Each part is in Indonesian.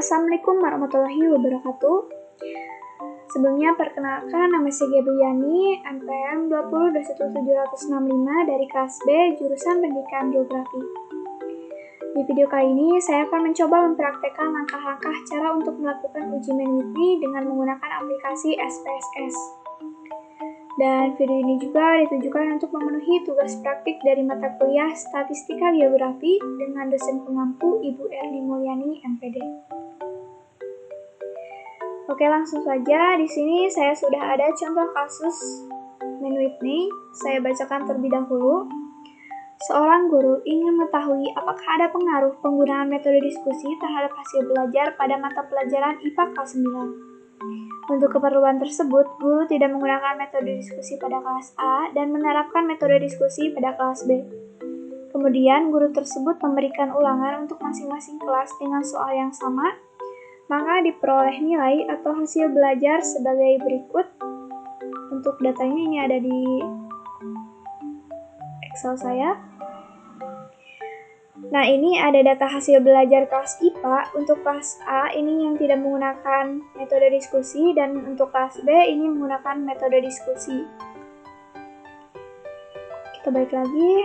Assalamualaikum warahmatullahi wabarakatuh. Sebelumnya perkenalkan, nama saya Gebriani, NPM 20211765 dari kelas B, jurusan Pendidikan Geografi. Di video kali ini, saya akan mencoba mempraktekkan langkah-langkah cara untuk melakukan uji Manwithny dengan menggunakan aplikasi SPSS. Dan video ini juga ditujukan untuk memenuhi tugas praktik dari mata kuliah Statistika Geografi dengan dosen pengampu Ibu Erni Mulyani, MPD. Oke, langsung saja. Di sini saya sudah ada contoh kasus Manwithny. Saya bacakan terlebih dahulu. Seorang guru ingin mengetahui apakah ada pengaruh penggunaan metode diskusi terhadap hasil belajar pada mata pelajaran IPA kelas 9. Untuk keperluan tersebut, guru tidak menggunakan metode diskusi pada kelas A dan menerapkan metode diskusi pada kelas B. Kemudian, guru tersebut memberikan ulangan untuk masing-masing kelas dengan soal yang sama, maka diperoleh nilai atau hasil belajar sebagai berikut. Untuk datanya ini ada di Excel saya. Nah, ini ada data hasil belajar kelas IPA. Untuk kelas A ini yang tidak menggunakan metode diskusi, dan untuk kelas B ini menggunakan metode diskusi. Kita balik lagi.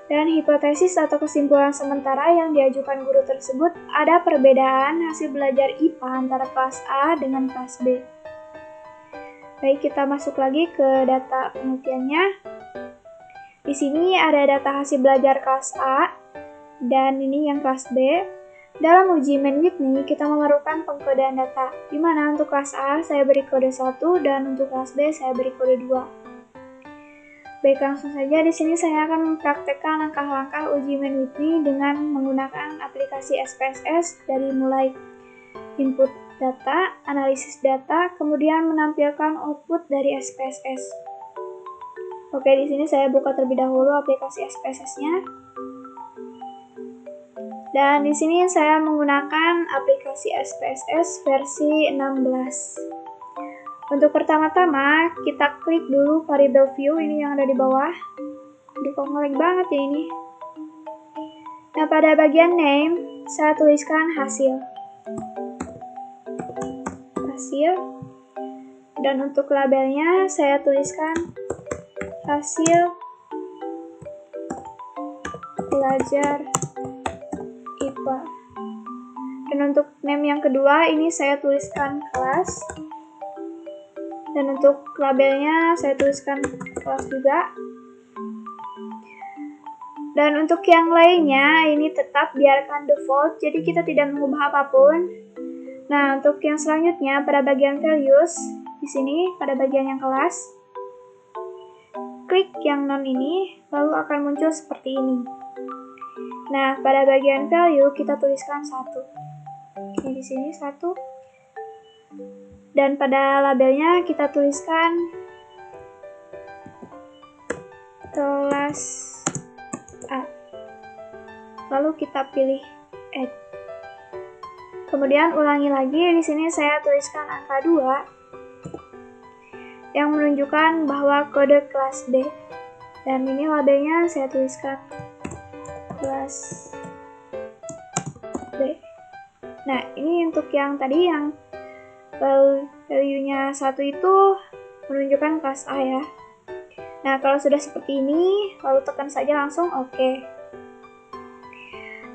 Dan hipotesis atau kesimpulan sementara yang diajukan guru tersebut, ada perbedaan hasil belajar IPA antara kelas A dengan kelas B. Baik, kita masuk lagi ke data penelitiannya. Di sini ada data hasil belajar kelas A, dan ini yang kelas B. Dalam uji Manwithny, kita memerlukan pengkodean data, di mana untuk kelas A saya beri kode 1 dan untuk kelas B saya beri kode 2. Baik, langsung saja di sini saya akan mempraktekkan langkah-langkah uji Manwithny dengan menggunakan aplikasi SPSS dari mulai input data, analisis data, kemudian menampilkan output dari SPSS. Oke, di sini saya buka terlebih dahulu aplikasi SPSS-nya. Dan di sini saya menggunakan aplikasi SPSS versi 16. Untuk pertama-tama, kita klik dulu variable view ini yang ada di bawah. Aduh, kok ngelag banget ya ini. Nah, pada bagian name, saya tuliskan hasil. Dan untuk labelnya, saya tuliskan hasil belajar IPA. Dan untuk name yang kedua ini saya tuliskan kelas. Dan untuk labelnya saya tuliskan kelas juga. Dan untuk yang lainnya ini tetap biarkan default, jadi kita tidak mengubah apapun. Nah, untuk yang selanjutnya pada bagian values di sini pada bagian yang kelas, klik yang non ini, lalu akan muncul seperti ini. Nah, pada bagian value kita tuliskan 1. Ini di sini 1. Dan pada labelnya kita tuliskan kelas A. Lalu kita pilih add. Kemudian ulangi lagi, di sini saya tuliskan angka 2 yang menunjukkan bahwa kode kelas B. Dan ini labelnya saya tuliskan kelas B. Nah, ini untuk yang tadi yang value-nya 1 itu menunjukkan kelas A ya. Nah, kalau sudah seperti ini, lalu tekan saja langsung OK.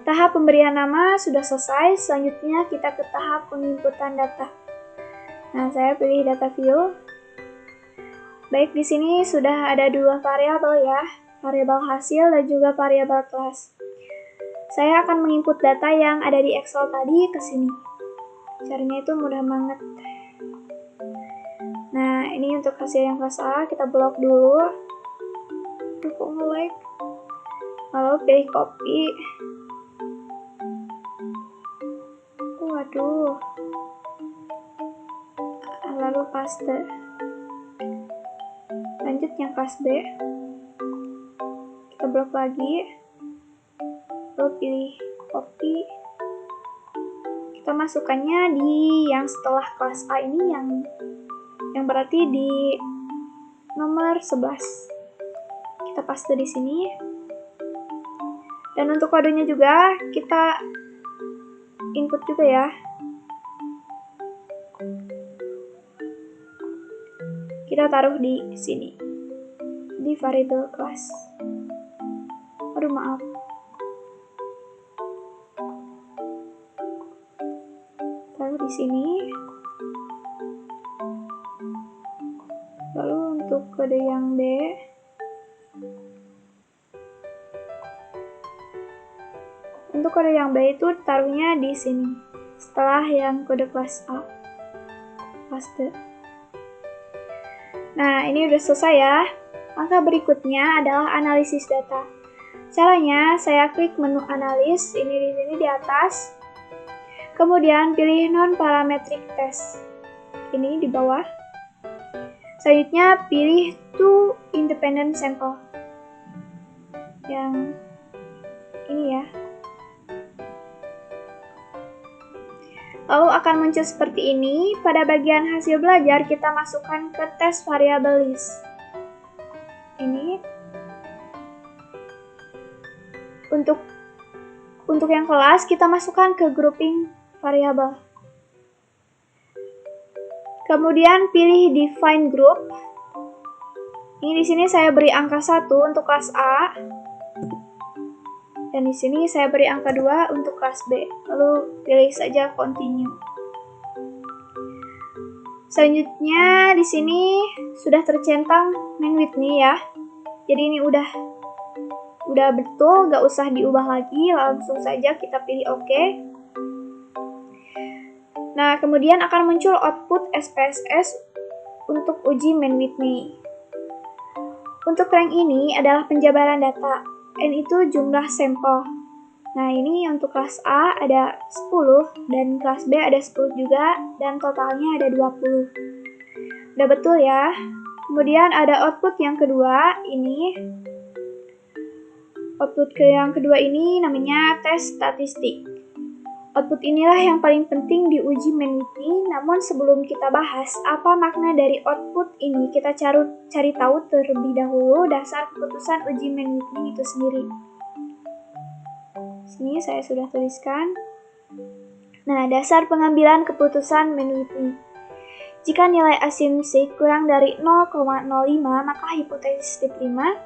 Tahap pemberian nama sudah selesai, selanjutnya kita ke tahap penginputan data. Nah, saya pilih data view. Baik, di sini sudah ada 2 variabel ya, variabel hasil dan juga variabel kelas. Saya akan menginput data yang ada di Excel tadi ke sini. Caranya itu mudah banget. Nah, ini untuk hasil yang kelas A, kita blok dulu. Aduh, kok nge-lag. Lalu pilih copy. Waduh. Lalu paste. Lanjut yang kelas B. Kita blok lagi. Lalu pilih copy. Kita masukkannya di yang setelah kelas A ini yang berarti di nomor 11. Kita paste di sini. Dan untuk kodenya juga kita input juga ya. Kita taruh di sini, di variable class. Aduh, maaf. Taruh di sini. Lalu untuk kode yang B, itu taruhnya di sini, setelah yang kode kelas A, paste. Nah, ini udah selesai ya. Langkah berikutnya adalah analisis data. Caranya, saya klik menu analis, ini di sini di atas. Kemudian pilih non-parametric test, ini di bawah. Selanjutnya pilih two independent sample, yang ini ya. Lalu akan muncul seperti ini. Pada bagian hasil belajar kita masukkan ke tes variable list. Ini untuk yang kelas kita masukkan ke grouping variable. Kemudian pilih define group. Ini di sini saya beri angka 1 untuk kelas A. Dan di sini saya beri angka 2 untuk kelas B. Lalu pilih saja continue. Selanjutnya di sini sudah tercentang main with me ya. Jadi ini udah betul, gak usah diubah lagi, langsung saja kita pilih OK. Nah, kemudian akan muncul output SPSS untuk uji main with me. Untuk rank ini adalah penjabaran data. N itu jumlah sampel. Nah, ini untuk kelas A ada 10 dan kelas B ada 10 juga dan totalnya ada 20. Udah betul ya. Kemudian ada output yang kedua ini. Output yang kedua ini namanya tes statistik. Output inilah yang paling penting diuji main with me, namun sebelum kita bahas apa makna dari output ini, kita cari tahu terlebih dahulu dasar keputusan uji main with me itu sendiri. Sini saya sudah tuliskan. Nah, dasar pengambilan keputusan main with me. Jika nilai asumsi kurang dari 0,05, maka hipotesis diterima.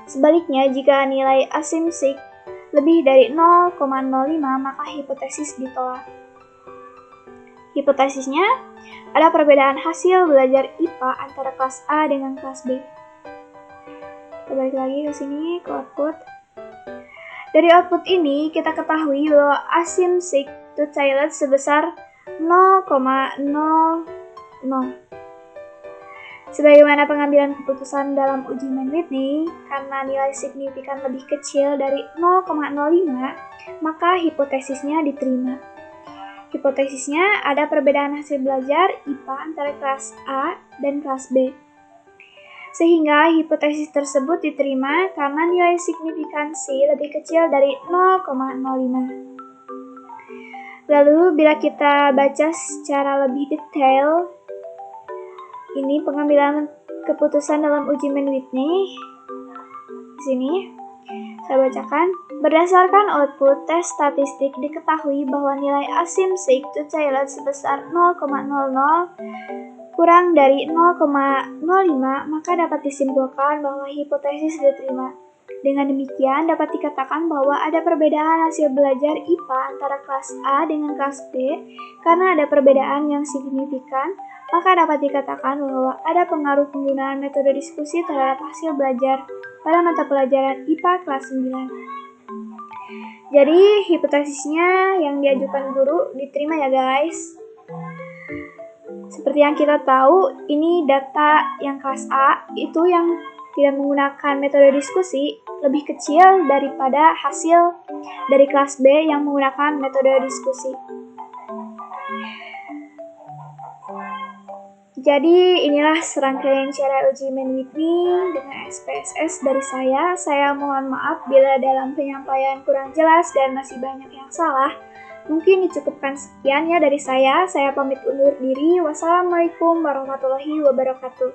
Sebaliknya, jika nilai asumsi lebih dari 0,05, maka hipotesis ditolak. Hipotesisnya, ada perbedaan hasil belajar IPA antara kelas A dengan kelas B. Kita balik lagi ke sini, ke output. Dari output ini, kita ketahui bahwa asumsi to child sebesar 0,00. Sebagaimana pengambilan keputusan dalam uji main with me, karena nilai signifikan lebih kecil dari 0,05, maka hipotesisnya diterima. Hipotesisnya ada perbedaan hasil belajar IPA antara kelas A dan kelas B. Sehingga hipotesis tersebut diterima karena nilai signifikansi lebih kecil dari 0,05. Lalu bila kita baca secara lebih detail, ini pengambilan keputusan dalam uji main with me. Di sini saya bacakan. Berdasarkan output tes statistik diketahui bahwa nilai asumsi to child sebesar 0,00 kurang dari 0,05, maka dapat disimpulkan bahwa hipotesis diterima. Dengan demikian dapat dikatakan bahwa ada perbedaan hasil belajar IPA antara kelas A dengan kelas B karena ada perbedaan yang signifikan. Maka dapat dikatakan bahwa ada pengaruh penggunaan metode diskusi terhadap hasil belajar pada mata pelajaran IPA kelas 9. Jadi, hipotesisnya yang diajukan guru diterima ya guys. Seperti yang kita tahu, ini data yang kelas A itu yang tidak menggunakan metode diskusi lebih kecil daripada hasil dari kelas B yang menggunakan metode diskusi. Jadi inilah serangkaian cara uji main with me dengan SPSS dari saya. Saya mohon maaf bila dalam penyampaian kurang jelas dan masih banyak yang salah. Mungkin dicukupkan sekian ya dari saya. Saya pamit undur diri. Wassalamualaikum warahmatullahi wabarakatuh.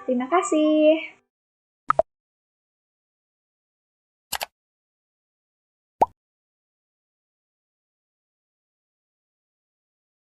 Terima kasih.